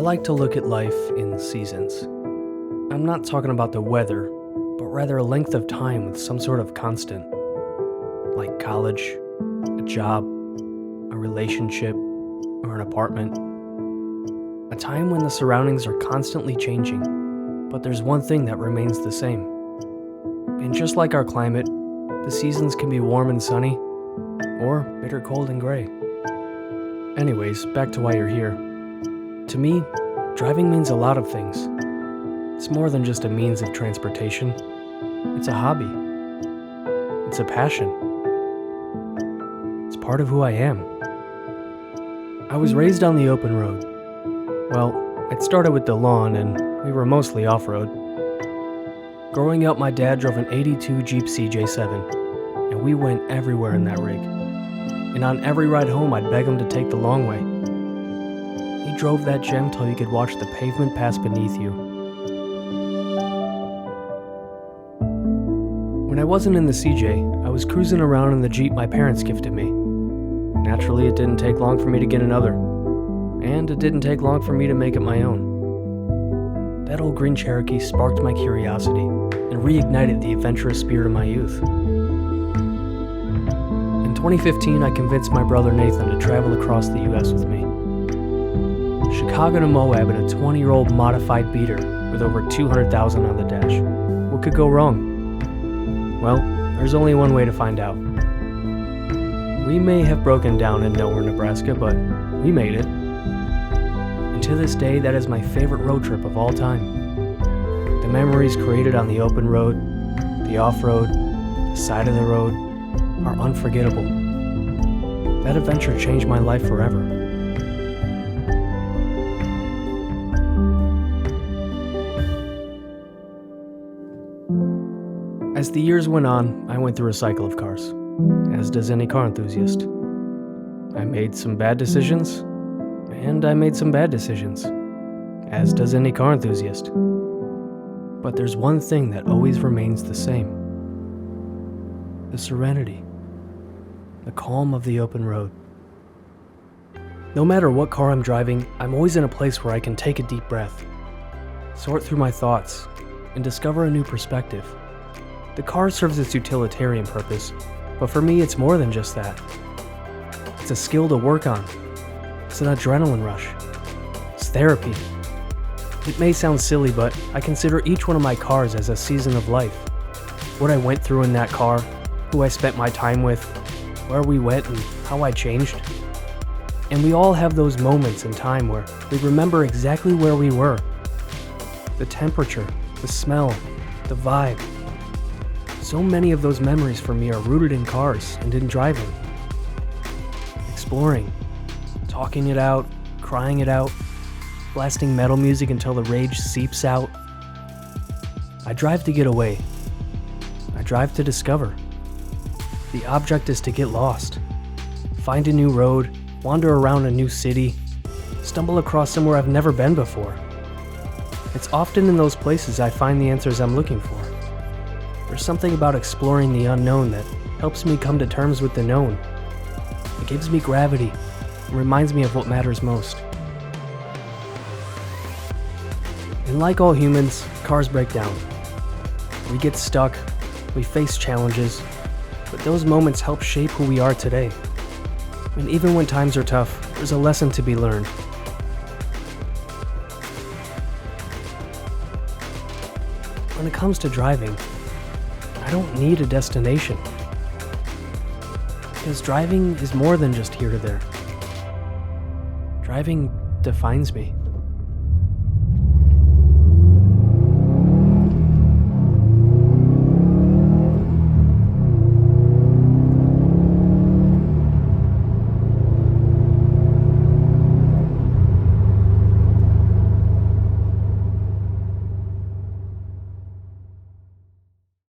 like to look at life in seasons. I'm not talking about the weather, but rather a length of time with some sort of constant. Like college, a job, a relationship, or an apartment. A time when the surroundings are constantly changing, but there's one thing that remains the same. And just like our climate, the seasons can be warm and sunny, or bitter cold and gray. Anyways, back to why you're here. To me, driving means a lot of things. It's more than just a means of transportation. It's a hobby. It's a passion. It's part of who I am. I was raised on the open road. Well, it started with the lawn and we were mostly off-road. Growing up, my dad drove an '82 Jeep CJ7, and we went everywhere in that rig. And on every ride home, I'd beg him to take the long way. He drove that gem till you could watch the pavement pass beneath you. When I wasn't in the CJ, I was cruising around in the Jeep my parents gifted me. Naturally, it didn't take long for me to get another. And it didn't take long for me to make it my own. That old green Cherokee sparked my curiosity and reignited the adventurous spirit of my youth. In 2015, I convinced my brother Nathan to travel across the US with me. Chicago to Moab in a 20-year-old modified beater with over 200,000 on the dash. What could go wrong? Well, there's only one way to find out. We may have broken down in nowhere, Nebraska, but we made it. And to this day, that is my favorite road trip of all time. The memories created on the open road, the off-road, the side of the road, are unforgettable. That adventure changed my life forever. As the years went on, I went through a cycle of cars, as does any car enthusiast. I made some bad decisions, and I made some bad decisions, as does any car enthusiast. But there's one thing that always remains the same: the serenity, the calm of the open road. No matter what car I'm driving, I'm always in a place where I can take a deep breath, sort through my thoughts, and discover a new perspective. The car serves its utilitarian purpose, but for me it's more than just that. It's a skill to work on. It's an adrenaline rush. It's therapy. It may sound silly, but I consider each one of my cars as a season of life. What I went through in that car, who I spent my time with, where we went, and how I changed. And we all have those moments in time where we remember exactly where we were. The temperature, the smell, the vibe. So many of those memories for me are rooted in cars and in driving. Exploring, talking it out, crying it out, blasting metal music until the rage seeps out. I drive to get away. I drive to discover. The object is to get lost, find a new road, wander around a new city, stumble across somewhere I've never been before. It's often in those places I find the answers I'm looking for. There's something about exploring the unknown that helps me come to terms with the known. It gives me gravity and reminds me of what matters most. And like all humans, cars break down. We get stuck, we face challenges, but those moments help shape who we are today. And even when times are tough, there's a lesson to be learned. When it comes to driving, I don't need a destination. Because driving is more than just here to there. Driving defines me.